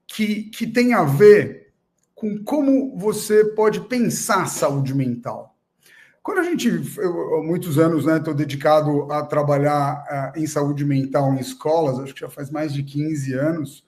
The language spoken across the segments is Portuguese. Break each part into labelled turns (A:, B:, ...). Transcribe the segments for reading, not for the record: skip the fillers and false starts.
A: que tem a ver com como você pode pensar saúde mental. Quando eu há muitos anos, né, estou dedicado a trabalhar em saúde mental em escolas, acho que já faz mais de 15 anos,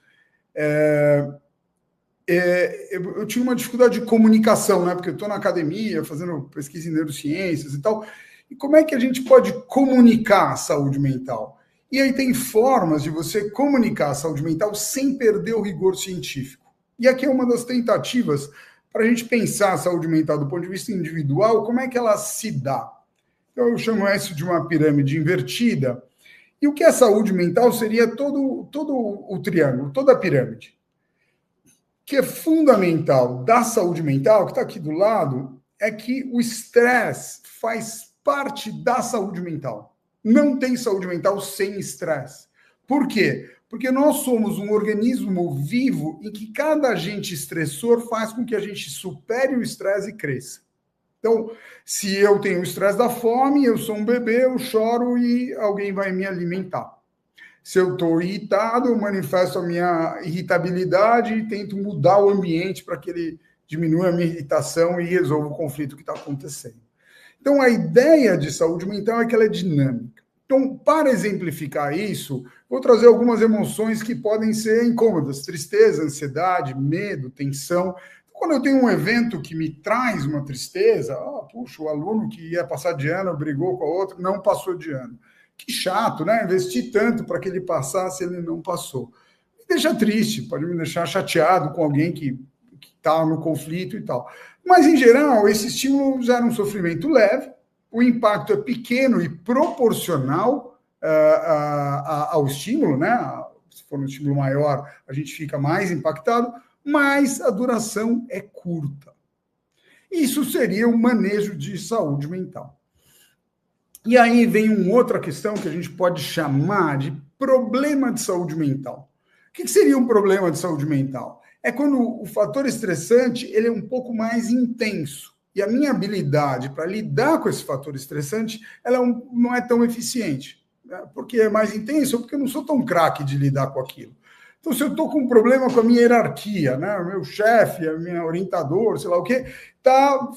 A: eu tinha uma dificuldade de comunicação, né, porque eu estou na academia fazendo pesquisa em neurociências e tal, e como é que a gente pode comunicar a saúde mental? E aí tem formas de você comunicar a saúde mental sem perder o rigor científico. E aqui é uma das tentativas para a gente pensar a saúde mental do ponto de vista individual, como é que ela se dá. Então, eu chamo isso de uma pirâmide invertida. E o que é saúde mental seria todo o triângulo, toda a pirâmide. O que é fundamental da saúde mental, que está aqui do lado, é que o estresse faz parte da saúde mental. Não tem saúde mental sem estresse. Por quê? Porque nós somos um organismo vivo em que cada agente estressor faz com que a gente supere o estresse e cresça. Então, se eu tenho o estresse da fome, eu sou um bebê, eu choro e alguém vai me alimentar. Se eu estou irritado, eu manifesto a minha irritabilidade e tento mudar o ambiente para que ele diminua a minha irritação e resolva o conflito que está acontecendo. Então, a ideia de saúde mental é que ela é dinâmica. Então, para exemplificar isso, vou trazer algumas emoções que podem ser incômodas: tristeza, ansiedade, medo, tensão. Quando eu tenho um evento que me traz uma tristeza, puxa, o aluno que ia passar de ano brigou com a outra, não passou de ano. Que chato, né? Investi tanto para que ele passasse, ele não passou. Me deixa triste, pode me deixar chateado com alguém que está no conflito e tal. Mas, em geral, esse estímulo gera um sofrimento leve, o impacto é pequeno e proporcional ao estímulo, né? Se for um estímulo maior, a gente fica mais impactado, mas a duração é curta. Isso seria o manejo de saúde mental. E aí vem uma outra questão que a gente pode chamar de problema de saúde mental. O que seria um problema de saúde mental? É quando o fator estressante ele é um pouco mais intenso. E a minha habilidade para lidar com esse fator estressante ela não é tão eficiente. Né? Porque é mais intenso ou porque eu não sou tão craque de lidar com aquilo. Então, se eu estou com um problema com a minha hierarquia, né? O meu chefe, a minha orientador, sei lá o quê, está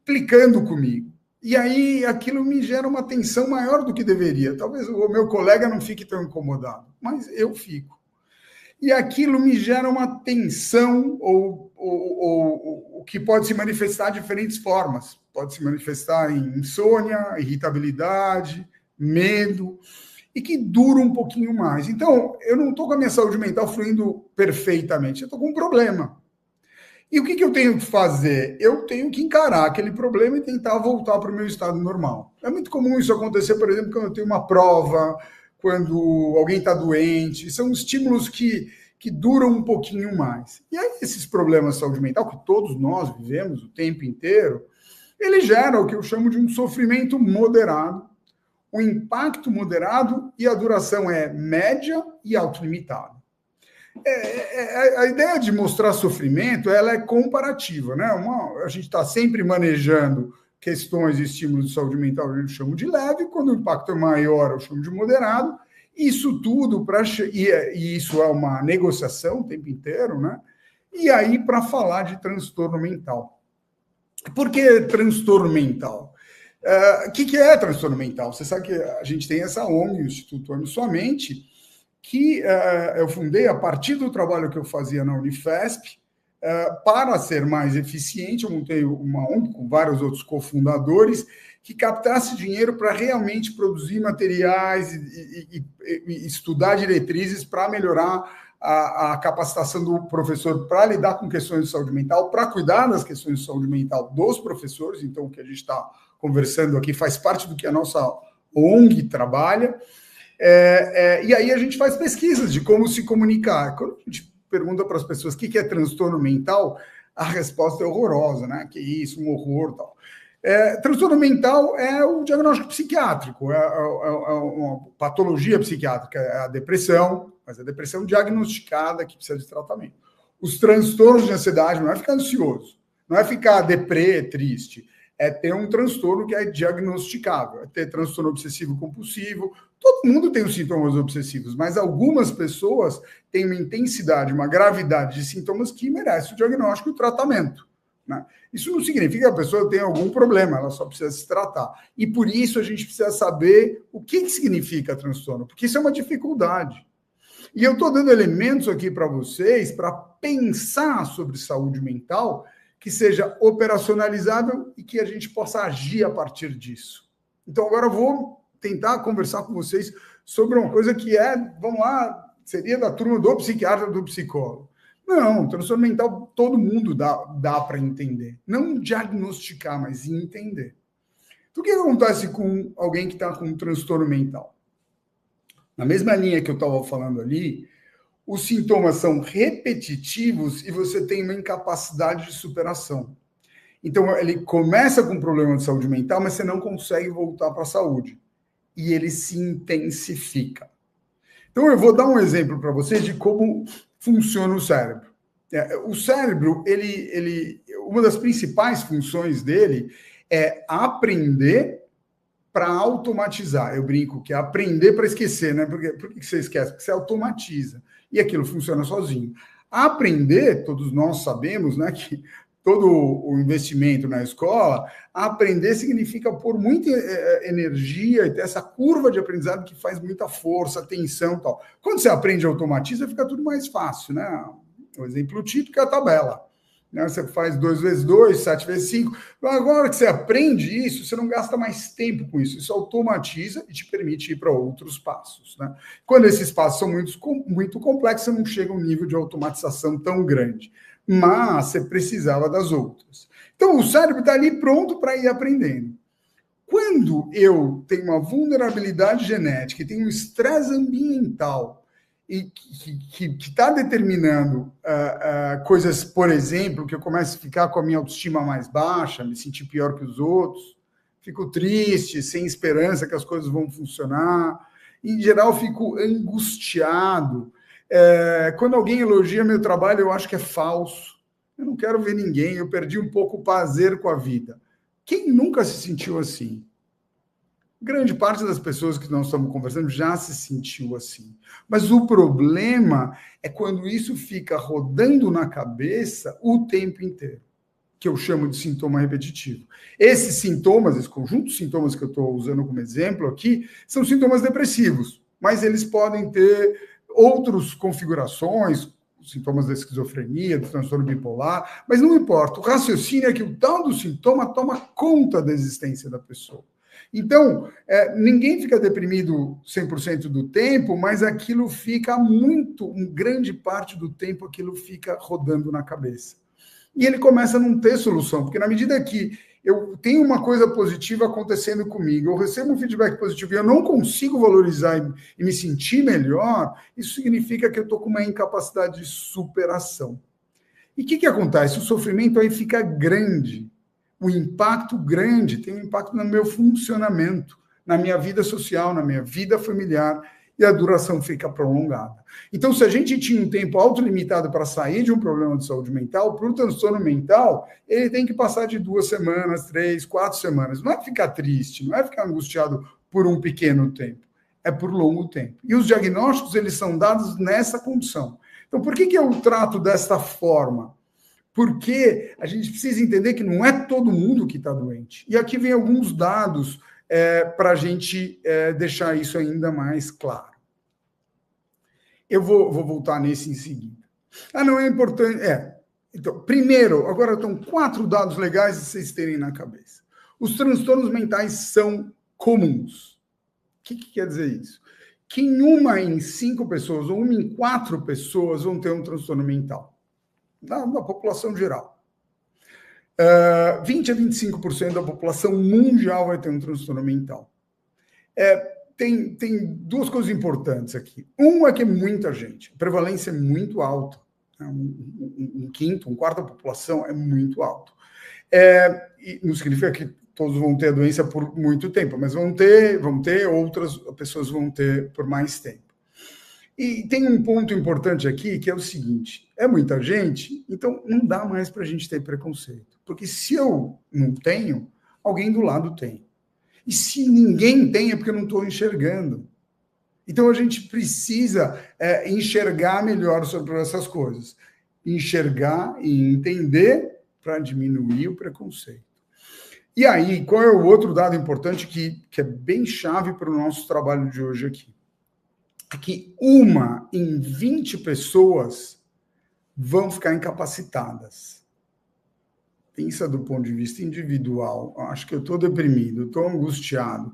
A: implicando comigo. E aí aquilo me gera uma tensão maior do que deveria. Talvez o meu colega não fique tão incomodado, mas eu fico. E aquilo me gera uma tensão ou que pode se manifestar de diferentes formas. Pode se manifestar em insônia, irritabilidade, medo, e que dura um pouquinho mais. Então, eu não estou com a minha saúde mental fluindo perfeitamente, eu estou com um problema. E o que eu tenho que fazer? Eu tenho que encarar aquele problema e tentar voltar para o meu estado normal. É muito comum isso acontecer, por exemplo, quando eu tenho uma prova, quando alguém está doente. São estímulos que duram um pouquinho mais. E aí esses problemas de saúde mental, que todos nós vivemos o tempo inteiro, ele gera o que eu chamo de um sofrimento moderado, um impacto moderado e a duração é média e autolimitada. A ideia de mostrar sofrimento ela é comparativa, né? A gente está sempre manejando questões e estímulos de saúde mental, a gente chama de leve, quando o impacto é maior, eu chamo de moderado. Isso tudo, e isso é uma negociação o tempo inteiro, né? E aí, para falar de transtorno mental. Por que transtorno mental? O que é transtorno mental? Você sabe que a gente tem essa ONG, o Instituto Ame Sua Mente, que eu fundei a partir do trabalho que eu fazia na Unifesp. Para ser mais eficiente, eu montei uma ONG com vários outros cofundadores que captasse dinheiro para realmente produzir materiais e estudar diretrizes para melhorar a capacitação do professor para lidar com questões de saúde mental, para cuidar das questões de saúde mental dos professores. Então, o que a gente está conversando aqui faz parte do que a nossa ONG trabalha. E aí a gente faz pesquisas de como se comunicar. Quando a gente pergunta para as pessoas o que é transtorno mental, a resposta é horrorosa, né? Que isso, um horror, tal. Transtorno mental é o diagnóstico psiquiátrico, é uma patologia psiquiátrica, é a depressão, mas a depressão diagnosticada que precisa de tratamento. Os transtornos de ansiedade não é ficar ansioso, não é ficar deprê, triste, é ter um transtorno que é diagnosticável, é ter transtorno obsessivo compulsivo. Todo mundo tem os sintomas obsessivos, mas algumas pessoas têm uma intensidade, uma gravidade de sintomas que merece o diagnóstico e o tratamento, né? Isso não significa que a pessoa tem algum problema, ela só precisa se tratar. E por isso a gente precisa saber o que significa transtorno, porque isso é uma dificuldade. E eu estou dando elementos aqui para vocês para pensar sobre saúde mental que seja operacionalizável e que a gente possa agir a partir disso. Então, agora eu vou tentar conversar com vocês sobre uma coisa que vamos lá, seria da turma do psiquiatra, do psicólogo. Não, transtorno mental todo mundo dá para entender. Não diagnosticar, mas entender. Então, o que acontece com alguém que está com um transtorno mental? Na mesma linha que eu estava falando ali, os sintomas são repetitivos e você tem uma incapacidade de superação. Então, ele começa com um problema de saúde mental, mas você não consegue voltar para a saúde. E ele se intensifica. Então, eu vou dar um exemplo para vocês de como funciona o cérebro. O cérebro, uma das principais funções dele é aprender para automatizar. Eu brinco que é aprender para esquecer, né? Por que você esquece? Porque você automatiza. E aquilo funciona sozinho. Aprender, todos nós sabemos, né, que todo o investimento na escola, aprender significa pôr muita energia e ter essa curva de aprendizado que faz muita força, atenção e tal. Quando você aprende e automatiza, fica tudo mais fácil, né? O exemplo típico é a tabela. Você faz 2 vezes 2, 7 vezes 5. Agora que você aprende isso, você não gasta mais tempo com isso. Isso automatiza e te permite ir para outros passos, né? Quando esses passos são muito complexos, você não chega a um nível de automatização tão grande. Mas você precisava das outras. Então, o cérebro está ali pronto para ir aprendendo. Quando eu tenho uma vulnerabilidade genética e tenho um estresse ambiental e que está determinando coisas, por exemplo, que eu começo a ficar com a minha autoestima mais baixa, me sentir pior que os outros, fico triste, sem esperança que as coisas vão funcionar, em geral fico angustiado. Quando alguém elogia meu trabalho, eu acho que é falso. Eu não quero ver ninguém, eu perdi um pouco o prazer com a vida. Quem nunca se sentiu assim? Grande parte das pessoas que nós estamos conversando já se sentiu assim. Mas o problema é quando isso fica rodando na cabeça o tempo inteiro, que eu chamo de sintoma repetitivo. Esses sintomas, esse conjunto de sintomas que eu estou usando como exemplo aqui, são sintomas depressivos, mas eles podem ter outras configurações, sintomas da esquizofrenia, do transtorno bipolar, mas não importa. O raciocínio é que o tal do sintoma toma conta da existência da pessoa. Então, ninguém fica deprimido 100% do tempo, mas aquilo fica grande parte do tempo, aquilo fica rodando na cabeça. E ele começa a não ter solução, porque na medida que eu tenho uma coisa positiva acontecendo comigo, eu recebo um feedback positivo e eu não consigo valorizar e me sentir melhor, isso significa que eu estou com uma incapacidade de superação. E o que acontece? O sofrimento aí fica grande. O impacto grande tem um impacto no meu funcionamento, na minha vida social, na minha vida familiar, e a duração fica prolongada. Então, se a gente tinha um tempo autolimitado para sair de um problema de saúde mental, para o transtorno mental, ele tem que passar de 2 semanas, 3, 4 semanas. Não é ficar triste, não é ficar angustiado por um pequeno tempo, é por longo tempo. E os diagnósticos, eles são dados nessa condição. Então, por que eu trato desta forma? Porque a gente precisa entender que não é todo mundo que está doente. E aqui vem alguns dados para a gente deixar isso ainda mais claro. Eu vou voltar nesse em seguida. Não é importante... Então, primeiro, agora estão 4 dados legais para vocês terem na cabeça. Os transtornos mentais são comuns. O que quer dizer isso? Que em 1 em 5 pessoas, ou 1 em 4 pessoas vão ter um transtorno mental. Na população geral. 20 a 25% da população mundial vai ter um transtorno mental. Tem 2 coisas importantes aqui. É que é muita gente. A prevalência é muito alta. Um quinto, um quarto da população é muito alto. E não significa que todos vão ter a doença por muito tempo, mas vão ter outras pessoas vão ter por mais tempo. E tem um ponto importante aqui, que é o seguinte, é muita gente, então não dá mais para a gente ter preconceito. Porque se eu não tenho, alguém do lado tem. E se ninguém tem, é porque eu não estou enxergando. Então, a gente precisa enxergar melhor sobre essas coisas. Enxergar e entender para diminuir o preconceito. E aí, qual é o outro dado importante que é bem chave para o nosso trabalho de hoje aqui? É que 1 em 20 pessoas vão ficar incapacitadas. Pensa do ponto de vista individual. Acho que eu estou deprimido, estou angustiado,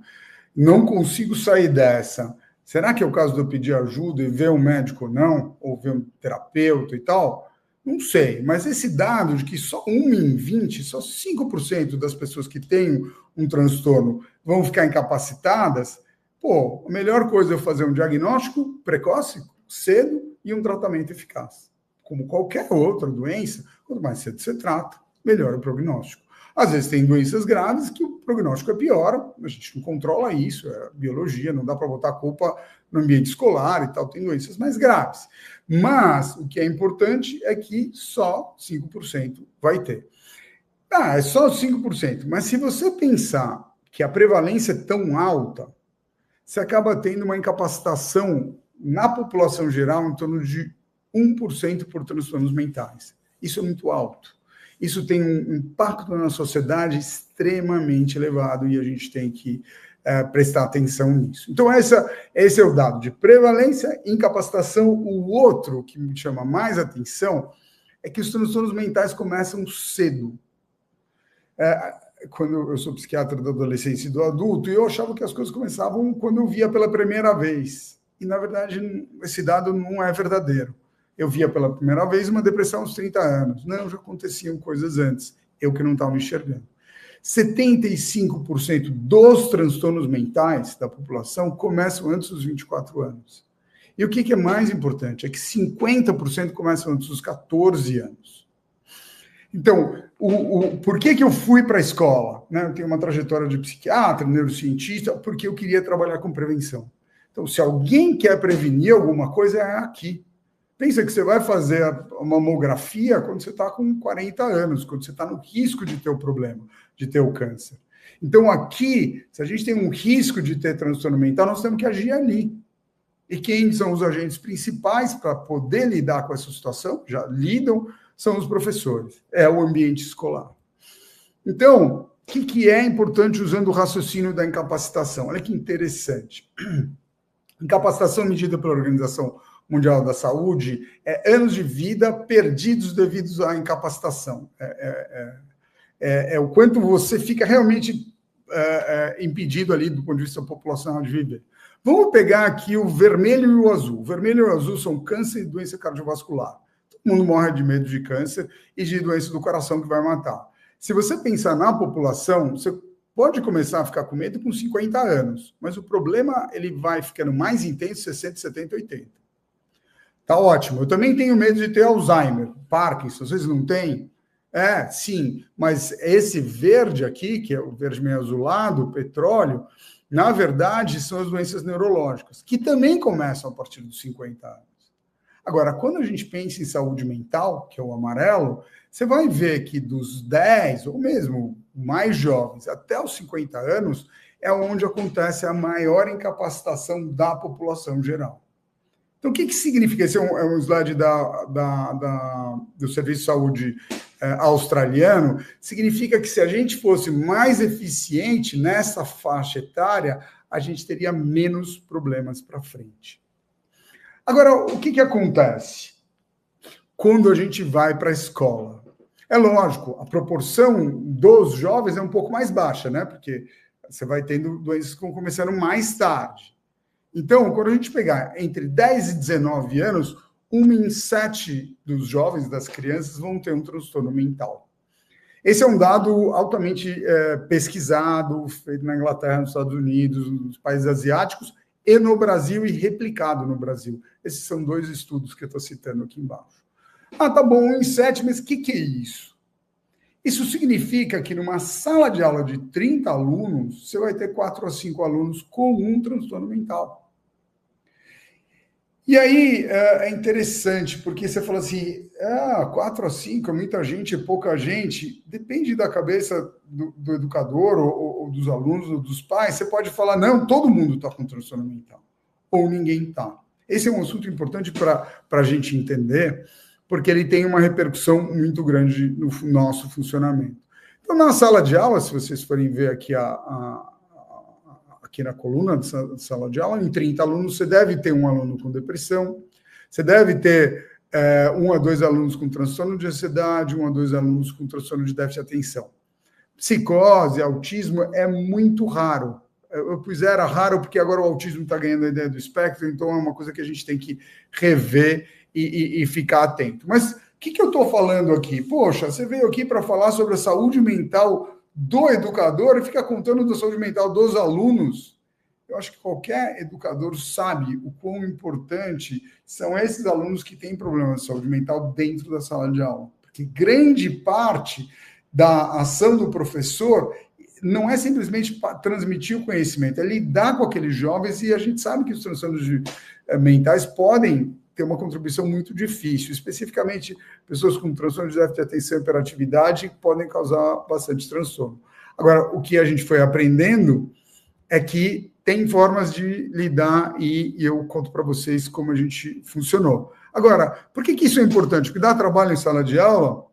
A: não consigo sair dessa. Será que é o caso de eu pedir ajuda e ver um médico ou não? Ou ver um terapeuta e tal? Não sei, mas esse dado de que só 1 em 20, só 5% das pessoas que têm um transtorno vão ficar incapacitadas, a melhor coisa é fazer um diagnóstico precoce, cedo, e um tratamento eficaz. Como qualquer outra doença, quanto mais cedo você trata, melhor o prognóstico. Às vezes tem doenças graves que o prognóstico é pior, a gente não controla isso, é biologia, não dá para botar a culpa no ambiente escolar e tal, tem doenças mais graves. Mas o que é importante é que só 5% vai ter. É só 5%, mas se você pensar que a prevalência é tão alta, você acaba tendo uma incapacitação na população geral em torno de 1% por transtornos mentais. Isso é muito alto. Isso tem um impacto na sociedade extremamente elevado e a gente tem que prestar atenção nisso. Então, esse é o dado de prevalência, incapacitação. O outro que me chama mais atenção é que os transtornos mentais começam cedo. Quando eu sou psiquiatra da adolescência e do adulto, eu achava que as coisas começavam quando eu via pela primeira vez. E, na verdade, esse dado não é verdadeiro. Eu via pela primeira vez uma depressão aos 30 anos. Não, já aconteciam coisas antes. Eu que não estava me enxergando. 75% dos transtornos mentais da população começam antes dos 24 anos. E o que é mais importante é que 50% começam antes dos 14 anos. Então, por que eu fui para a escola? Eu tenho uma trajetória de psiquiatra, neurocientista, porque eu queria trabalhar com prevenção. Então, se alguém quer prevenir alguma coisa, é aqui. Pensa que você vai fazer uma mamografia quando você está com 40 anos, quando você está no risco de ter o problema, de ter o câncer. Então, aqui, se a gente tem um risco de ter transtorno mental, nós temos que agir ali. E quem são os agentes principais para poder lidar com essa situação? Já lidam, são os professores. É o ambiente escolar. Então, o que é importante usando o raciocínio da incapacitação? Olha que interessante. Incapacitação medida pela Organização Mundial da Saúde é anos de vida perdidos devido à incapacitação. É o quanto você fica realmente impedido ali do ponto de vista populacional de viver. Vamos pegar aqui o vermelho e o azul. O vermelho e o azul são câncer e doença cardiovascular. Todo mundo morre de medo de câncer e de doença do coração que vai matar. Se você pensar na população, você pode começar a ficar com medo com 50 anos, mas o problema ele vai ficando mais intenso 60, 70, 80. Tá ótimo. Eu também tenho medo de ter Alzheimer, Parkinson. Vocês não têm? Sim. Mas esse verde aqui, que é o verde meio azulado, o petróleo, na verdade, são as doenças neurológicas, que também começam a partir dos 50 anos. Agora, quando a gente pensa em saúde mental, que é o amarelo, você vai ver que dos 10, ou mesmo mais jovens, até os 50 anos, é onde acontece a maior incapacitação da população geral. Então, o que significa? Esse é um slide do Serviço de Saúde australiano. Significa que se a gente fosse mais eficiente nessa faixa etária, a gente teria menos problemas para frente. Agora, o que acontece quando a gente vai para a escola? É lógico, a proporção dos jovens é um pouco mais baixa, né? Porque você vai tendo doenças que vão começando mais tarde. Então, quando a gente pegar entre 10 e 19 anos, 1 em 7 dos jovens, das crianças, vão ter um transtorno mental. Esse é um dado altamente pesquisado, feito na Inglaterra, nos Estados Unidos, nos países asiáticos, e no Brasil, e replicado no Brasil. Esses são 2 estudos que eu estou citando aqui embaixo. Tá bom, 1 em 7, mas o que é isso? Isso significa que numa sala de aula de 30 alunos, você vai ter 4 a 5 alunos com um transtorno mental. E aí é interessante, porque você fala assim, 4 a 5 é muita gente, é pouca gente. Depende da cabeça do educador, ou dos alunos, ou dos pais. Você pode falar, não, todo mundo está com transtorno mental, ou ninguém está. Esse é um assunto importante para a gente entender, porque ele tem uma repercussão muito grande no nosso funcionamento. Então, na sala de aula, se vocês forem ver aqui aqui na coluna de sala de aula, em 30 alunos, você deve ter um aluno com depressão, você deve ter 1 a 2 alunos com transtorno de ansiedade, 1 a 2 alunos com transtorno de déficit de atenção. Psicose, autismo é muito raro. Eu pus era raro porque agora o autismo está ganhando a ideia do espectro, então é uma coisa que a gente tem que rever e ficar atento. Mas o que eu estou falando aqui? Poxa, você veio aqui para falar sobre a saúde mental do educador e fica contando da saúde mental dos alunos. Eu acho que qualquer educador sabe o quão importante são esses alunos que têm problemas de saúde mental dentro da sala de aula. Porque grande parte da ação do professor não é simplesmente transmitir o conhecimento, é lidar com aqueles jovens, e a gente sabe que os transtornos mentais podem ter uma contribuição muito difícil, especificamente pessoas com transtorno de déficit de atenção e hiperatividade podem causar bastante transtorno. Agora, o que a gente foi aprendendo é que tem formas de lidar, e eu conto para vocês como a gente funcionou. Agora, por que isso é importante? Porque dá trabalho em sala de aula?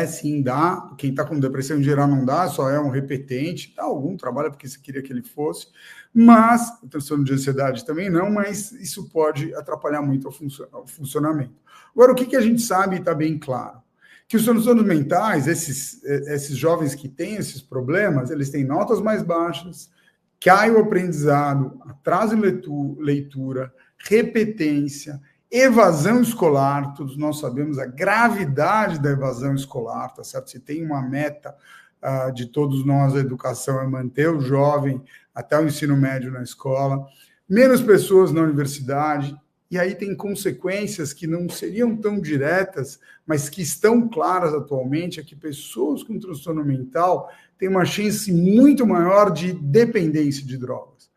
A: Sim, dá. Quem está com depressão em geral não dá, só é um repetente. Dá algum trabalho, porque você queria que ele fosse. Mas, o transtorno de ansiedade também não, mas isso pode atrapalhar muito o funcionamento. Agora, o que a gente sabe, e está bem claro, que os transtornos mentais, esses jovens que têm esses problemas, eles têm notas mais baixas, cai o aprendizado, atraso em leitura, repetência, evasão escolar. Todos nós sabemos a gravidade da evasão escolar, tá certo? Se tem uma meta de todos nós, a educação é manter o jovem até o ensino médio na escola, menos pessoas na universidade, e aí tem consequências que não seriam tão diretas, mas que estão claras atualmente, é que pessoas com transtorno mental têm uma chance muito maior de dependência de drogas.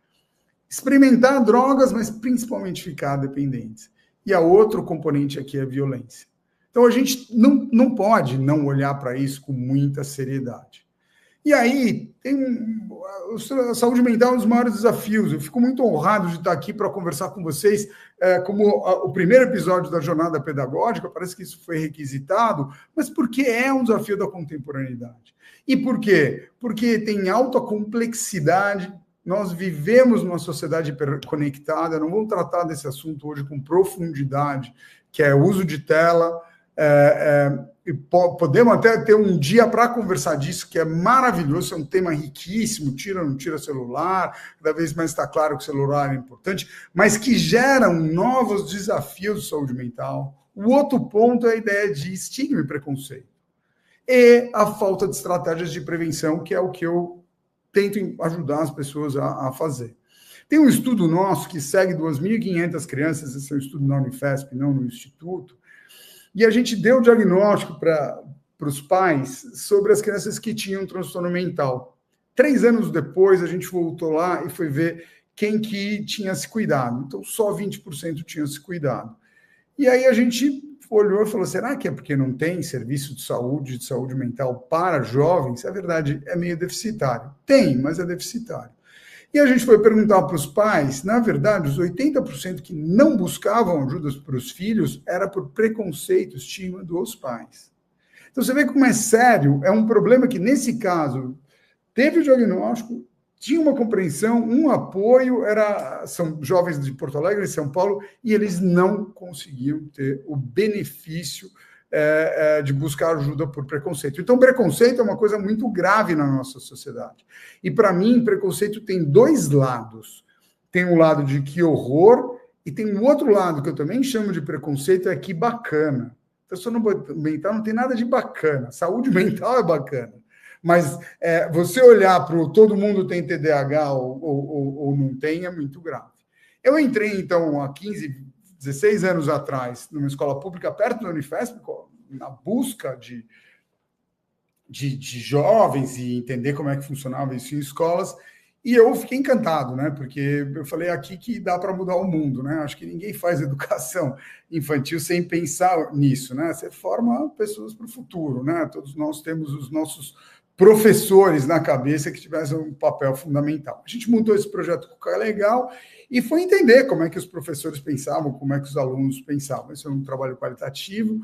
A: Experimentar drogas, mas principalmente ficar dependentes. E a outro componente aqui é a violência. Então, a gente não pode não olhar para isso com muita seriedade. E aí, a saúde mental é um dos maiores desafios. Eu fico muito honrado de estar aqui para conversar com vocês, como o primeiro episódio da jornada pedagógica, parece que isso foi requisitado, mas porque é um desafio da contemporaneidade. E por quê? Porque tem alta complexidade. Nós vivemos numa sociedade hiperconectada, não vamos tratar desse assunto hoje com profundidade, que é o uso de tela, e podemos até ter um dia para conversar disso, que é maravilhoso, é um tema riquíssimo, tira ou não tira celular, cada vez mais está claro que o celular é importante, mas que geram novos desafios de saúde mental. O outro ponto é a ideia de estigma e preconceito. E a falta de estratégias de prevenção, que é o que eu tento ajudar as pessoas a fazer. Tem um estudo nosso que segue 2.500 crianças, esse é um estudo na Unifesp, não no Instituto, e a gente deu o diagnóstico para os pais sobre as crianças que tinham transtorno mental. 3 anos depois, a gente voltou lá e foi ver quem que tinha se cuidado. Então, só 20% tinham se cuidado. E aí a gente olhou e falou, será que é porque não tem serviço de saúde mental para jovens? A verdade é meio deficitário. Tem, mas é deficitário. E a gente foi perguntar para os pais, na verdade, os 80% que não buscavam ajuda para os filhos era por preconceito, estigma dos pais. Então você vê como é sério, é um problema que, nesse caso, teve o diagnóstico, tinha uma compreensão, um apoio, são jovens de Porto Alegre e São Paulo, e eles não conseguiam ter o benefício de buscar ajuda por preconceito. Então, preconceito é uma coisa muito grave na nossa sociedade. E, para mim, preconceito tem 2 lados. Tem um lado de que horror, e tem um outro lado que eu também chamo de preconceito, é que bacana. Transtorno mental não tem nada de bacana. Saúde mental é bacana. Mas você olhar para o todo mundo tem TDAH ou não tem, é muito grave. Eu entrei, então, há 15, 16 anos atrás, numa escola pública perto da Unifesp, na busca de jovens e entender como é que funcionava isso em escolas, E eu fiquei encantado, né? Porque eu falei aqui que dá para mudar o mundo, né? Acho que ninguém faz educação infantil sem pensar nisso, né? Você forma pessoas para o futuro, né? Todos nós temos os nossos professores na cabeça que tivessem um papel fundamental. A gente montou esse projeto com o Legal e foi entender como é que os professores pensavam, como é que os alunos pensavam. Esse é um trabalho qualitativo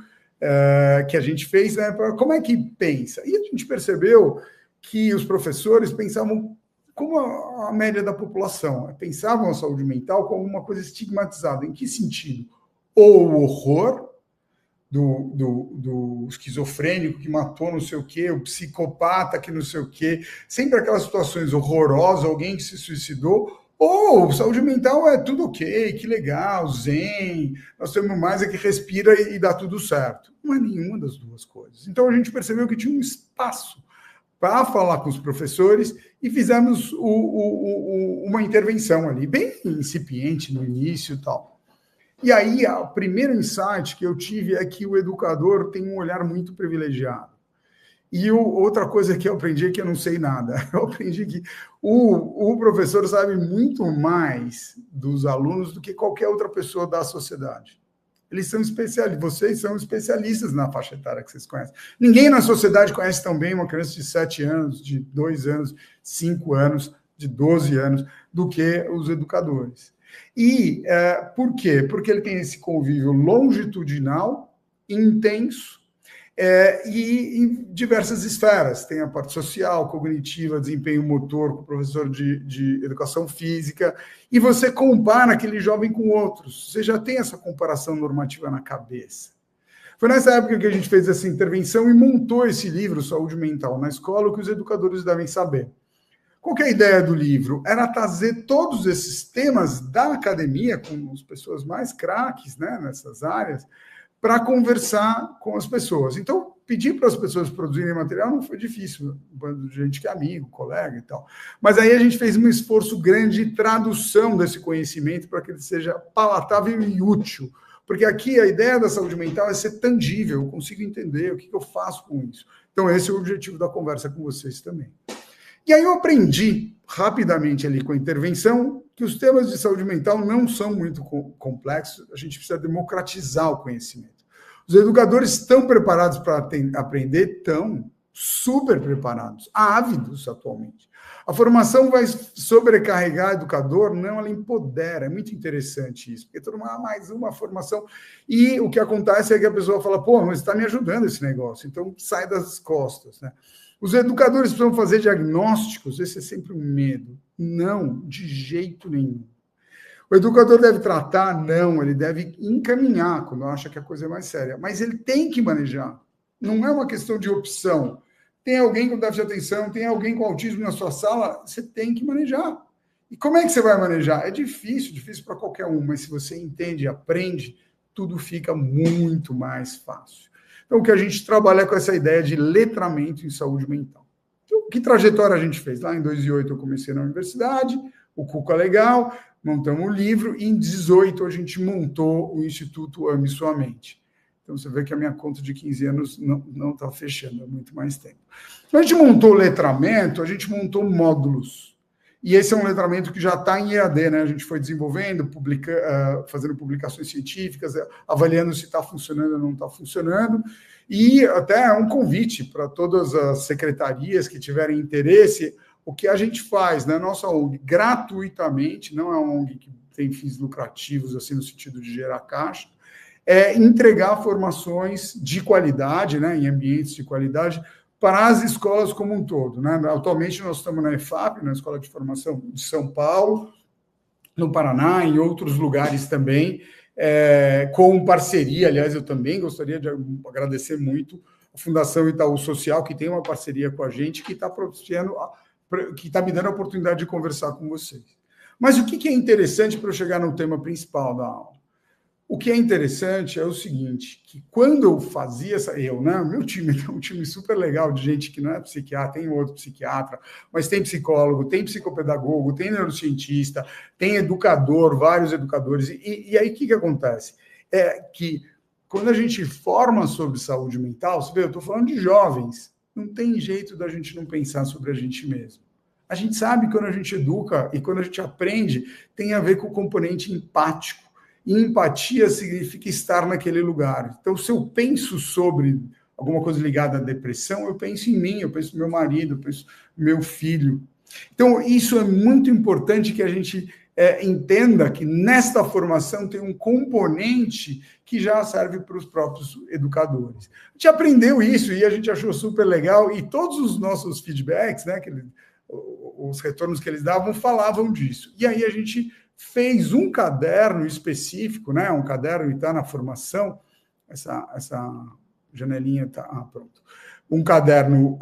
A: que a gente fez, né? Como é que pensa? E a gente percebeu que os professores pensavam como a média da população, pensavam a saúde mental como uma coisa estigmatizada. Em que sentido? Ou o horror do esquizofrênico que matou não sei o quê, o psicopata que não sei o quê, sempre aquelas situações horrorosas, alguém que se suicidou, ou saúde mental é tudo ok, que legal, zen, nós temos mais é que respira e dá tudo certo. Não é nenhuma das duas coisas. Então a gente percebeu que tinha um espaço para falar com os professores e fizemos uma intervenção ali, bem incipiente no início e tal. E aí, o primeiro insight que eu tive é que o educador tem um olhar muito privilegiado. E outra coisa que eu aprendi é que eu não sei nada. Eu aprendi que o professor sabe muito mais dos alunos do que qualquer outra pessoa da sociedade. Eles são especialistas, vocês são especialistas na faixa etária que vocês conhecem. Ninguém na sociedade conhece tão bem uma criança de 7 anos, de 2 anos, 5 anos, de 12 anos, do que os educadores. E por quê? Porque ele tem esse convívio longitudinal, intenso, e em diversas esferas. Tem a parte social, cognitiva, desempenho motor, com o professor de educação física, e você compara aquele jovem com outros. Você já tem essa comparação normativa na cabeça. Foi nessa época que a gente fez essa intervenção e montou esse livro, Saúde Mental na Escola, o que os educadores devem saber. Qual que é a ideia do livro? Era trazer todos esses temas da academia, com as pessoas mais craques, né, nessas áreas, para conversar com as pessoas. Então, pedir para as pessoas produzirem material não foi difícil, um bando de gente que é amigo, colega e tal. Mas aí a gente fez um esforço grande de tradução desse conhecimento para que ele seja palatável e útil. Porque aqui a ideia da saúde mental é ser tangível, eu consigo entender o que eu faço com isso. Então, esse é o objetivo da conversa com vocês também. E aí eu aprendi rapidamente ali com a intervenção que os temas de saúde mental não são muito complexos, a gente precisa democratizar o conhecimento. Os educadores estão preparados para aprender? Estão super preparados, ávidos atualmente. A formação vai sobrecarregar o educador? Não, ela empodera, é muito interessante isso, porque todo mundo, mais uma formação, e o que acontece é que a pessoa fala, pô, mas está me ajudando esse negócio, então sai das costas, né? Os educadores precisam fazer diagnósticos, esse é sempre um medo. Não, de jeito nenhum. O educador deve tratar? Não, ele deve encaminhar quando acha que a coisa é mais séria. Mas ele tem que manejar. Não é uma questão de opção. Tem alguém com déficit de atenção, tem alguém com autismo na sua sala, você tem que manejar. E como é que você vai manejar? É difícil para qualquer um, mas se você entende e aprende, tudo fica muito mais fácil. Então, o que a gente trabalha é com essa ideia de letramento em saúde mental. Então, que trajetória a gente fez? Lá em 2008 eu comecei na universidade, o Cuca Legal, montamos o livro, e em 2018 a gente montou o Instituto Ame Sua Mente. Então, você vê que a minha conta de 15 anos não está fechando há muito mais tempo. Então, a gente montou o letramento, a gente montou módulos. E esse é um letramento que já está em EAD, né? A gente foi desenvolvendo, fazendo publicações científicas, avaliando se está funcionando ou não está funcionando, e até um convite para todas as secretarias que tiverem interesse, o que a gente faz na nossa ONG gratuitamente, não é uma ONG que tem fins lucrativos, assim, no sentido de gerar caixa, é entregar formações de qualidade, né, em ambientes de qualidade, para as escolas como um todo, né? Atualmente nós estamos na EFAP, na Escola de Formação de São Paulo, no Paraná, em outros lugares também, com parceria. Aliás, eu também gostaria de agradecer muito a Fundação Itaú Social, que tem uma parceria com a gente, que está me dando a oportunidade de conversar com vocês. Mas o que é interessante para eu chegar no tema principal da aula? O que é interessante é o seguinte, que quando eu fazia meu time é um time super legal de gente que não é psiquiatra, tem outro psiquiatra, mas tem psicólogo, tem psicopedagogo, tem neurocientista, tem educador, vários educadores. E aí o que acontece? É que quando a gente forma sobre saúde mental, você vê, eu estou falando de jovens, não tem jeito da gente não pensar sobre a gente mesmo. A gente sabe que quando a gente educa e quando a gente aprende, tem a ver com o componente empático. E empatia significa estar naquele lugar. Então, se eu penso sobre alguma coisa ligada à depressão, eu penso em mim, eu penso no meu marido, eu penso no meu filho. Então, isso é muito importante que a gente entenda que nesta formação tem um componente que já serve para os próprios educadores. A gente aprendeu isso e a gente achou super legal, e todos os nossos feedbacks, né, os retornos que eles davam, falavam disso. E aí a gente fez um caderno específico, né, um caderno que está na formação, essa janelinha está... pronto. Um caderno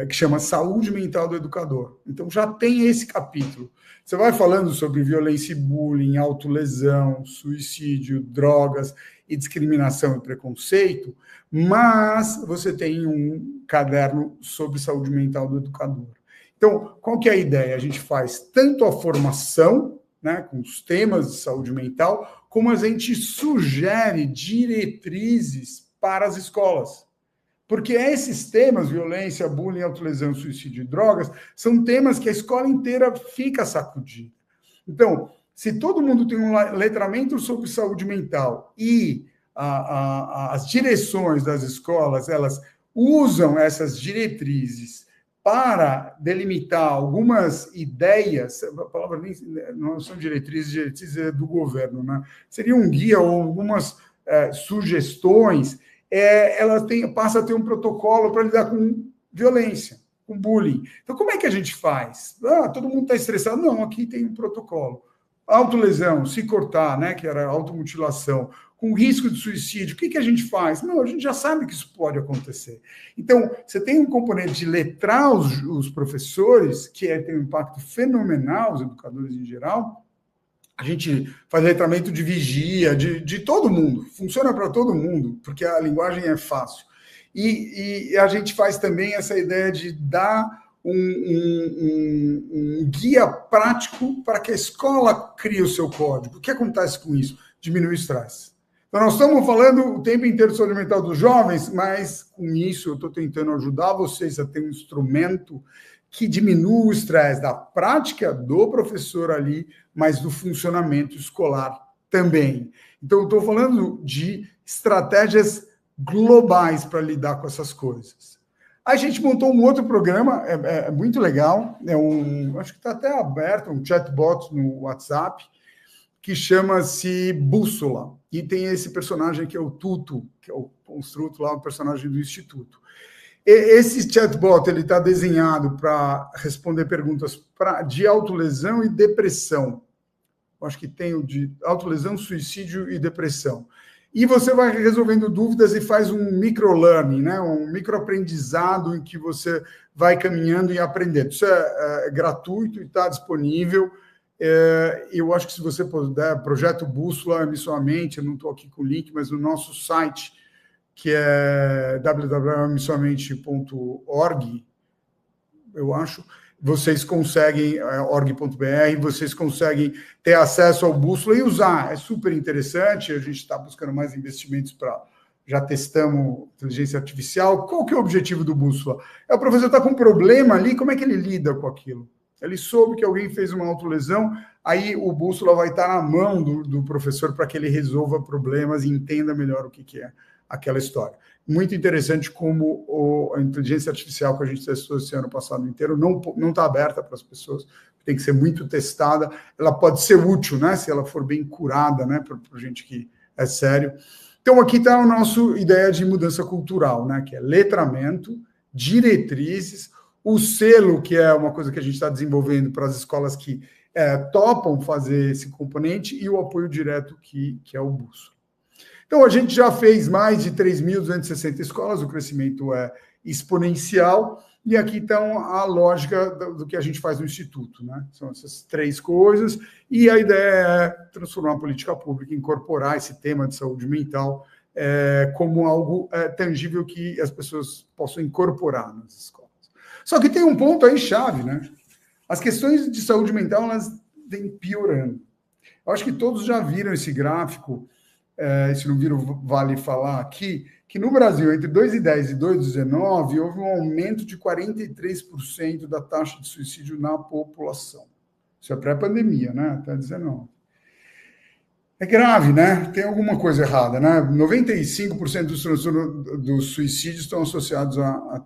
A: que chama Saúde Mental do Educador. Então, já tem esse capítulo. Você vai falando sobre violência e bullying, autolesão, suicídio, drogas e discriminação e preconceito, mas você tem um caderno sobre saúde mental do educador. Então, qual que é a ideia? A gente faz tanto a formação, né, com os temas de saúde mental, como a gente sugere diretrizes para as escolas. Porque esses temas, violência, bullying, autolesão, suicídio e drogas, são temas que a escola inteira fica sacudida. Então, se todo mundo tem um letramento sobre saúde mental e as direções das escolas, elas usam essas diretrizes para delimitar algumas ideias, a palavra não são diretrizes é do governo, né? Seria um guia ou algumas sugestões. Ela passa a ter um protocolo para lidar com violência, com bullying. Então, como é que a gente faz? Todo mundo está estressado. Não, aqui tem um protocolo. Autolesão, se cortar, né, que era automutilação, com risco de suicídio, o que a gente faz? Não, a gente já sabe que isso pode acontecer. Então, você tem um componente de letrar os professores, que tem um impacto fenomenal, os educadores em geral. A gente faz letramento de vigia, de todo mundo, funciona para todo mundo, porque a linguagem é fácil. E a gente faz também essa ideia de dar um guia prático para que a escola crie o seu código. O que acontece com isso? Diminui o estresse. Então, nós estamos falando o tempo inteiro sobre a saúde mental dos jovens, mas com isso eu estou tentando ajudar vocês a ter um instrumento que diminua o estresse da prática do professor ali, mas do funcionamento escolar também. Então, eu estou falando de estratégias globais para lidar com essas coisas. A gente montou um outro programa, é muito legal, acho que está até aberto, um chatbot no WhatsApp, que chama-se Bússola. E tem esse personagem que é o Tuto, que é o construto lá, o personagem do Instituto. Esse chatbot está desenhado para responder perguntas de autolesão e depressão. Eu acho que tem o de autolesão, suicídio e depressão. E você vai resolvendo dúvidas e faz um microlearning, né? Um microaprendizado em que você vai caminhando e aprendendo. Isso é gratuito e está disponível. Eu acho que se você puder, Projeto Bússola, Missuamente, eu não estou aqui com o link, mas no nosso site, que é www.missuamente.org, eu acho, vocês conseguem, org.br, vocês conseguem ter acesso ao Bússola e usar. É super interessante, a gente está buscando mais investimentos para... Já testamos inteligência artificial. Qual que é o objetivo do Bússola? O professor está com um problema ali, como é que ele lida com aquilo? Ele soube que alguém fez uma autolesão, aí o Bússola vai estar na mão do professor para que ele resolva problemas e entenda melhor o que é aquela história. Muito interessante como a inteligência artificial que a gente testou esse ano passado inteiro não está aberta para as pessoas, tem que ser muito testada. Ela pode ser útil, né, se ela for bem curada, né, para gente que é sério. Então, aqui está a nossa ideia de mudança cultural, né, que é letramento, diretrizes, o selo, que é uma coisa que a gente está desenvolvendo para as escolas que topam fazer esse componente, e o apoio direto, que é o Bússola. Então, a gente já fez mais de 3.260 escolas, o crescimento é exponencial, e aqui está a lógica do que a gente faz no Instituto, né? São essas três coisas, e a ideia é transformar a política pública, incorporar esse tema de saúde mental como algo tangível que as pessoas possam incorporar nas escolas. Só que tem um ponto aí chave, né? As questões de saúde mental, elas vêm piorando. Eu acho que todos já viram esse gráfico isso não vira vale falar aqui, que no Brasil, entre 2010 e 2019, houve um aumento de 43% da taxa de suicídio na população. Isso é pré-pandemia, né? Até 19. É grave, né? Tem alguma coisa errada, né? 95% dos suicídios estão associados a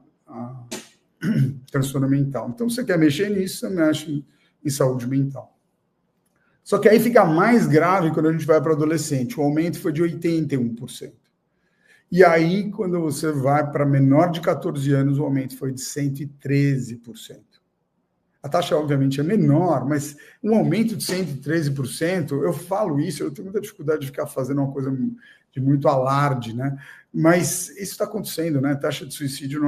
A: transtorno mental. Então, você quer mexer nisso, você mexe em saúde mental. Só que aí fica mais grave quando a gente vai para o adolescente. O aumento foi de 81%. E aí, quando você vai para menor de 14 anos, o aumento foi de 113%. A taxa, obviamente, é menor, mas um aumento de 113%, eu falo isso, eu tenho muita dificuldade de ficar fazendo uma coisa de muito alarde, né? Mas isso está acontecendo, né? A taxa de suicídio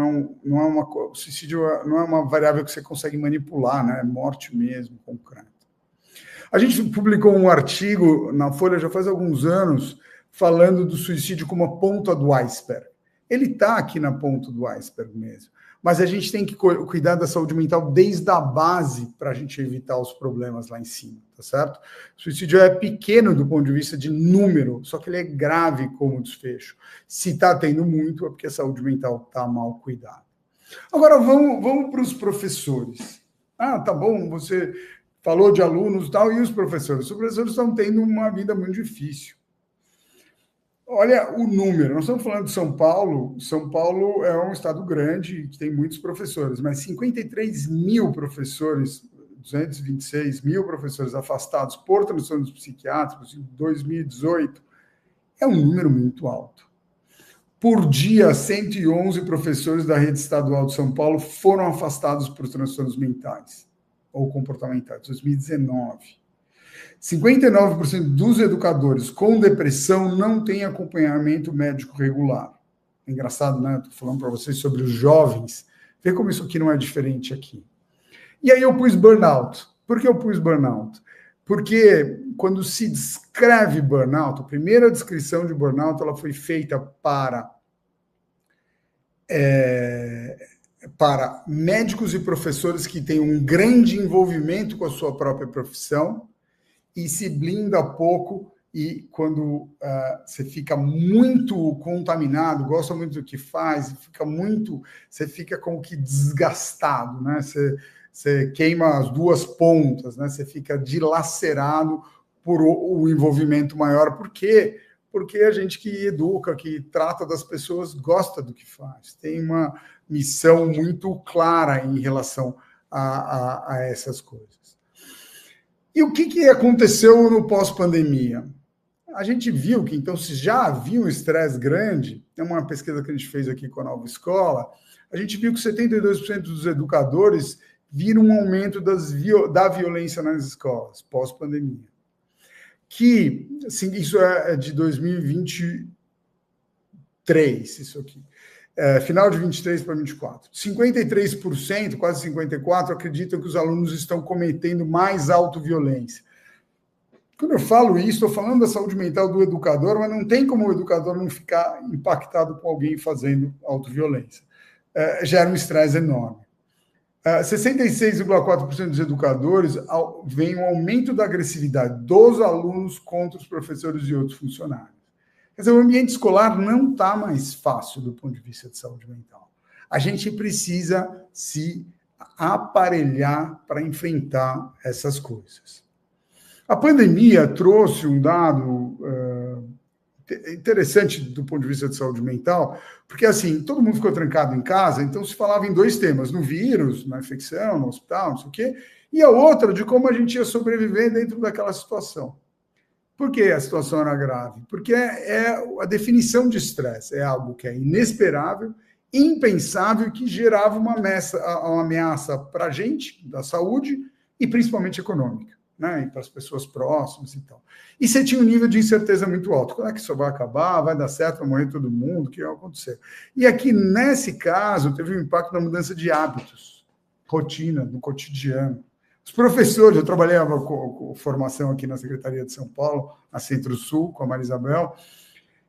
A: suicídio não é uma variável que você consegue manipular, né? É morte mesmo, concreta. A gente publicou um artigo na Folha já faz alguns anos falando do suicídio como a ponta do iceberg. Ele está aqui na ponta do iceberg mesmo. Mas a gente tem que cuidar da saúde mental desde a base para a gente evitar os problemas lá em cima, tá certo? O suicídio é pequeno do ponto de vista de número, só que ele é grave como desfecho. Se está tendo muito, é porque a saúde mental está mal cuidada. Agora, vamos para os professores. Ah, tá bom, você falou de alunos e tal, e os professores? Os professores estão tendo uma vida muito difícil. Olha o número, nós estamos falando de São Paulo. São Paulo é um estado grande, que tem muitos professores, mas 53 mil professores, 226 mil professores afastados por transtornos psiquiátricos em 2018, é um número muito alto. Por dia, 111 professores da rede estadual de São Paulo foram afastados por transtornos mentais ou comportamentais, 2019. 59% dos educadores com depressão não têm acompanhamento médico regular. É engraçado, né? Estou falando para vocês sobre os jovens. Vê como isso aqui não é diferente aqui. E aí eu pus burnout. Por que eu pus burnout? Porque quando se descreve burnout, a primeira descrição de burnout ela foi feita para médicos e professores que têm um grande envolvimento com a sua própria profissão, e se blinda pouco, e quando você fica muito contaminado, gosta muito do que faz, você fica como que desgastado, né? Você queima as duas pontas, né? Você fica dilacerado por o envolvimento maior. Por quê? Porque a gente que educa, que trata das pessoas, gosta do que faz. Tem uma missão muito clara em relação a essas coisas. E o que aconteceu no pós-pandemia? A gente viu que, então, se já havia um estresse grande, é uma pesquisa que a gente fez aqui com a Nova Escola, a gente viu que 72% dos educadores viram um aumento da violência nas escolas, pós-pandemia. Que, assim, isso é de 2023, isso aqui. Final de 23 para 24. 53%, quase 54%, acreditam que os alunos estão cometendo mais autoviolência. Quando eu falo isso, estou falando da saúde mental do educador, mas não tem como o educador não ficar impactado com alguém fazendo autoviolência. Gera um estresse enorme. 66,4% dos educadores veem um aumento da agressividade dos alunos contra os professores e outros funcionários. Quer dizer, o ambiente escolar não está mais fácil do ponto de vista de saúde mental. A gente precisa se aparelhar para enfrentar essas coisas. A pandemia trouxe um dado interessante do ponto de vista de saúde mental, porque, assim, todo mundo ficou trancado em casa, então se falava em dois temas, no vírus, na infecção, no hospital, não sei o quê, e a outra de como a gente ia sobreviver dentro daquela situação. Por que a situação era grave? Porque a definição de estresse é algo que é inesperável, impensável, que gerava uma ameaça para a gente, da saúde, e principalmente econômica, né? E para as pessoas próximas e tal. E você tinha um nível de incerteza muito alto. Quando é que isso vai acabar? Vai dar certo? Vai morrer todo mundo? O que vai acontecer? E aqui, nesse caso, teve um impacto na mudança de hábitos, rotina, no cotidiano. Os professores, eu trabalhava com formação aqui na Secretaria de São Paulo, na Centro-Sul, com a Maria Isabel,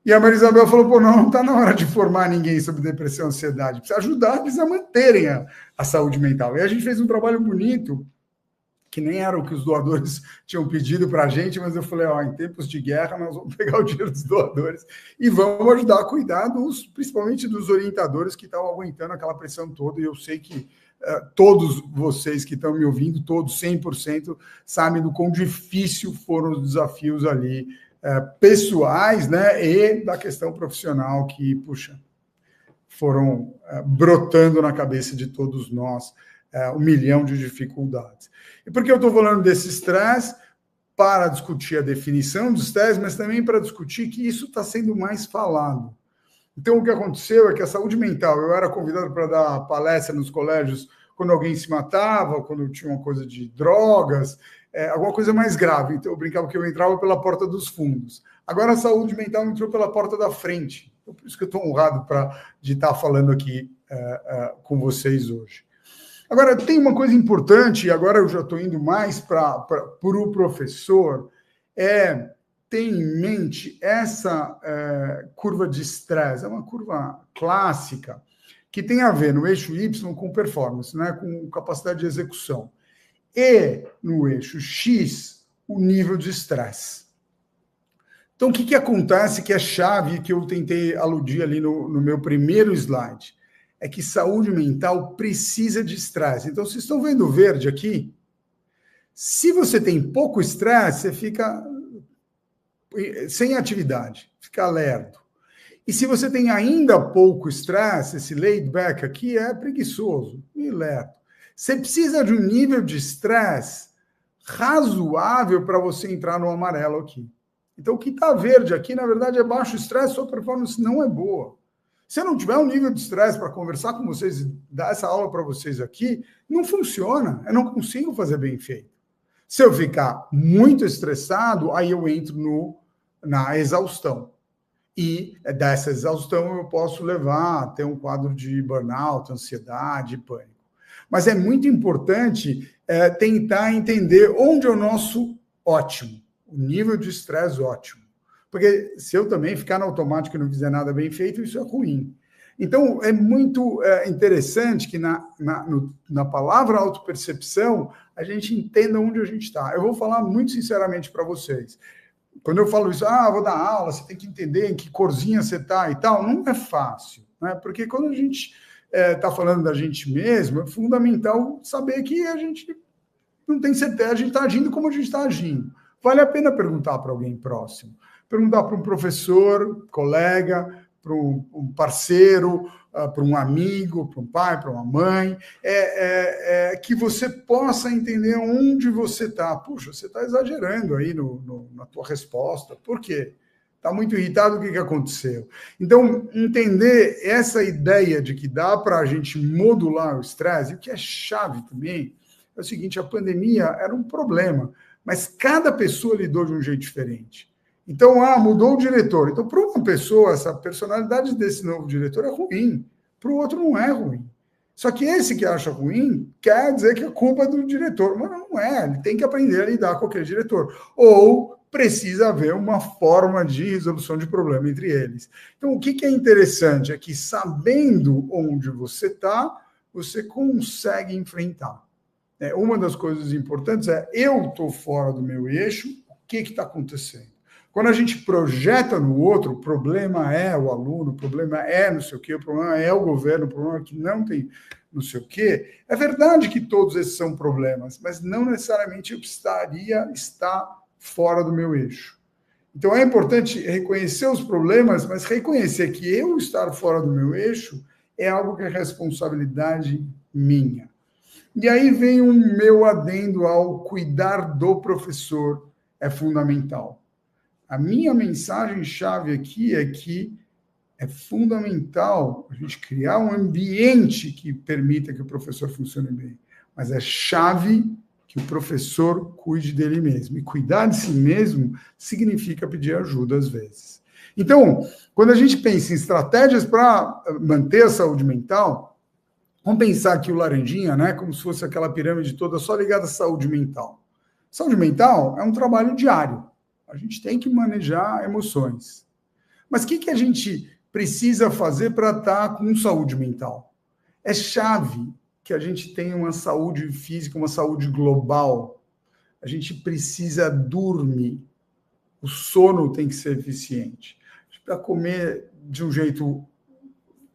A: e a Maria Isabel falou, não está na hora de formar ninguém sobre depressão e ansiedade, precisa ajudar eles a manterem a saúde mental. E a gente fez um trabalho bonito, que nem era o que os doadores tinham pedido para a gente, mas eu falei, em tempos de guerra, nós vamos pegar o dinheiro dos doadores e vamos ajudar a cuidar principalmente dos orientadores que estão aguentando aquela pressão toda, e eu sei que todos vocês que estão me ouvindo, todos, 100%, sabem do quão difícil foram os desafios ali, pessoais, né, e da questão profissional que, foram brotando na cabeça de todos nós, 1 milhão de dificuldades. E por que eu estou falando desse estresse? Para discutir a definição do estresse, mas também para discutir que isso está sendo mais falado. Então, o que aconteceu é que a saúde mental, eu era convidado para dar palestra nos colégios quando alguém se matava, quando tinha uma coisa de drogas, alguma coisa mais grave. Então, eu brincava que eu entrava pela porta dos fundos. Agora, a saúde mental entrou pela porta da frente. Então, por isso que eu estou honrado de estar falando aqui com vocês hoje. Agora, tem uma coisa importante, e agora eu já estou indo mais para o professor, ter em mente essa curva de estresse. É uma curva clássica que tem a ver no eixo Y com performance, né, com capacidade de execução, e no eixo X, o nível de estresse. Então, o que acontece que é chave, que eu tentei aludir ali no meu primeiro slide, é que saúde mental precisa de estresse. Então, vocês estão vendo o verde aqui? Se você tem pouco estresse, você fica sem atividade, fica lerdo. E se você tem ainda pouco estresse, esse laid back aqui é preguiçoso e lerdo. Você precisa de um nível de estresse razoável para você entrar no amarelo aqui. Então, o que está verde aqui, na verdade, é baixo estresse, sua performance não é boa. Se eu não tiver um nível de estresse para conversar com vocês e dar essa aula para vocês aqui, não funciona. Eu não consigo fazer bem feito. Se eu ficar muito estressado, aí eu entro na exaustão. E dessa exaustão eu posso levar até um quadro de burnout, ansiedade, pânico. Mas é muito importante tentar entender onde é o nosso ótimo, o nível de estresse ótimo. Porque se eu também ficar no automático e não fizer nada bem feito, isso é ruim. Então, é muito interessante que na palavra autopercepção, a gente entenda onde a gente está. Eu vou falar muito sinceramente para vocês. Quando eu falo isso, vou dar aula, você tem que entender em que corzinha você está e tal, não é fácil, né? Porque quando a gente está falando da gente mesmo, é fundamental saber que a gente não tem certeza, a gente está agindo como a gente está agindo. Vale a pena perguntar para alguém próximo. Perguntar para um professor, colega, para um parceiro, para um amigo, para um pai, para uma mãe, que você possa entender onde você está. Puxa, você está exagerando aí na tua resposta. Por quê? Está muito irritado, o que aconteceu? Então, entender essa ideia de que dá para a gente modular o estresse, e o que é chave também, é o seguinte, a pandemia era um problema, mas cada pessoa lidou de um jeito diferente. Então, mudou o diretor. Então, para uma pessoa, essa personalidade desse novo diretor é ruim. Para o outro, não é ruim. Só que esse que acha ruim quer dizer que a culpa é do diretor. Mas não é. Ele tem que aprender a lidar com aquele diretor. Ou precisa haver uma forma de resolução de problema entre eles. Então, o que é interessante é que, sabendo onde você está, você consegue enfrentar. Uma das coisas importantes eu estou fora do meu eixo, o que está acontecendo? Quando a gente projeta no outro, o problema é o aluno, o problema é não sei o quê, o problema é o governo, o problema é que não tem não sei o quê. É verdade que todos esses são problemas, mas não necessariamente eu precisaria estar fora do meu eixo. Então é importante reconhecer os problemas, mas reconhecer que eu estar fora do meu eixo é algo que é responsabilidade minha. E aí vem o meu adendo ao cuidar do professor, é fundamental. A minha mensagem-chave aqui é que é fundamental a gente criar um ambiente que permita que o professor funcione bem. Mas é chave que o professor cuide dele mesmo. E cuidar de si mesmo significa pedir ajuda às vezes. Então, quando a gente pensa em estratégias para manter a saúde mental, vamos pensar aqui o laranjinha, né, como se fosse aquela pirâmide toda só ligada à saúde mental. Saúde mental é um trabalho diário. A gente tem que manejar emoções. Mas o que a gente precisa fazer para estar com saúde mental? É chave que a gente tenha uma saúde física, uma saúde global, a gente precisa dormir. O sono tem que ser eficiente. Para comer de um jeito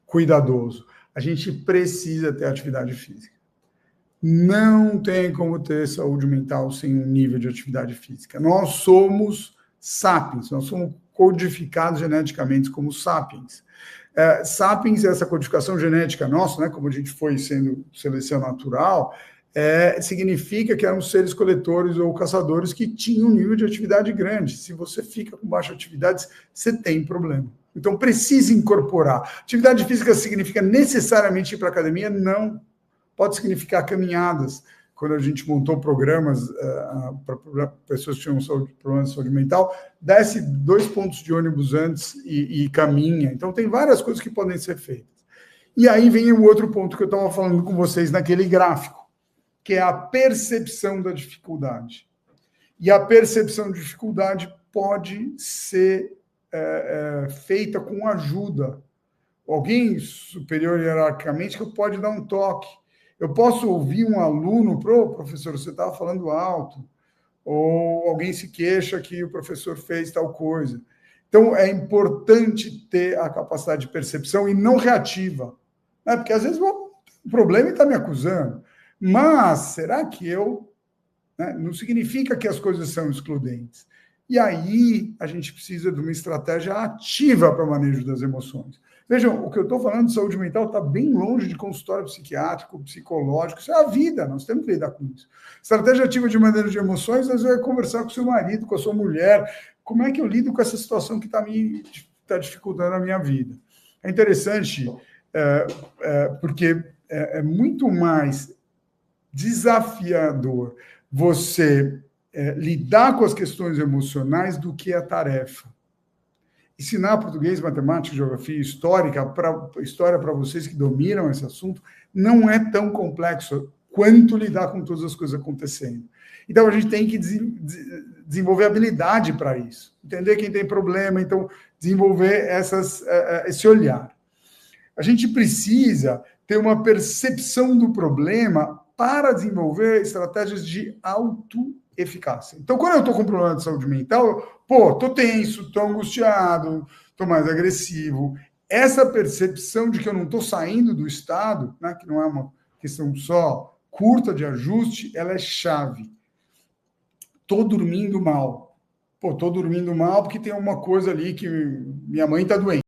A: cuidadoso, a gente precisa ter atividade física. Não tem como ter saúde mental sem um nível de atividade física. Nós somos sapiens, nós somos codificados geneticamente como sapiens. Sapiens, essa codificação genética nossa, né, como a gente foi sendo seleção natural, significa que eram seres coletores ou caçadores que tinham um nível de atividade grande. Se você fica com baixa atividade, você tem problema. Então, precisa incorporar. Atividade física significa necessariamente ir para a academia? Não. Pode significar caminhadas. Quando a gente montou programas para pessoas que tinham problemas de saúde mental, desce 2 pontos de ônibus antes e caminha. Então, tem várias coisas que podem ser feitas. E aí vem o outro ponto que eu estava falando com vocês naquele gráfico, que é a percepção da dificuldade. E a percepção de dificuldade pode ser feita com ajuda. Alguém superior hierarquicamente que pode dar um toque. Eu posso ouvir um aluno, professor, você estava falando alto, ou alguém se queixa que o professor fez tal coisa. Então, é importante ter a capacidade de percepção e não reativa. Né? Porque, às vezes, o problema está me acusando. Mas, será que eu... Né? Não significa que as coisas são excludentes. E aí, a gente precisa de uma estratégia ativa para o manejo das emoções. Vejam, o que eu estou falando de saúde mental está bem longe de consultório psiquiátrico, psicológico. Isso é a vida, nós temos que lidar com isso. Estratégia ativa de manejo de emoções, às vezes é conversar com o seu marido, com a sua mulher. Como é que eu lido com essa situação que está dificultando a minha vida? É interessante, porque é muito mais desafiador você lidar com as questões emocionais do que a tarefa. Ensinar português, matemática, geografia, história para vocês que dominam esse assunto não é tão complexo quanto lidar com todas as coisas acontecendo. Então, a gente tem que desenvolver habilidade para isso. Entender quem tem problema, então, desenvolver esse olhar. A gente precisa ter uma percepção do problema para desenvolver estratégias de autoeficácia. Então, quando eu estou com problema de saúde mental, estou tenso, estou angustiado, estou mais agressivo. Essa percepção de que eu não estou saindo do estado, né, que não é uma questão só curta de ajuste, ela é chave. Estou dormindo mal. Estou dormindo mal porque tem uma coisa ali que minha mãe está doente.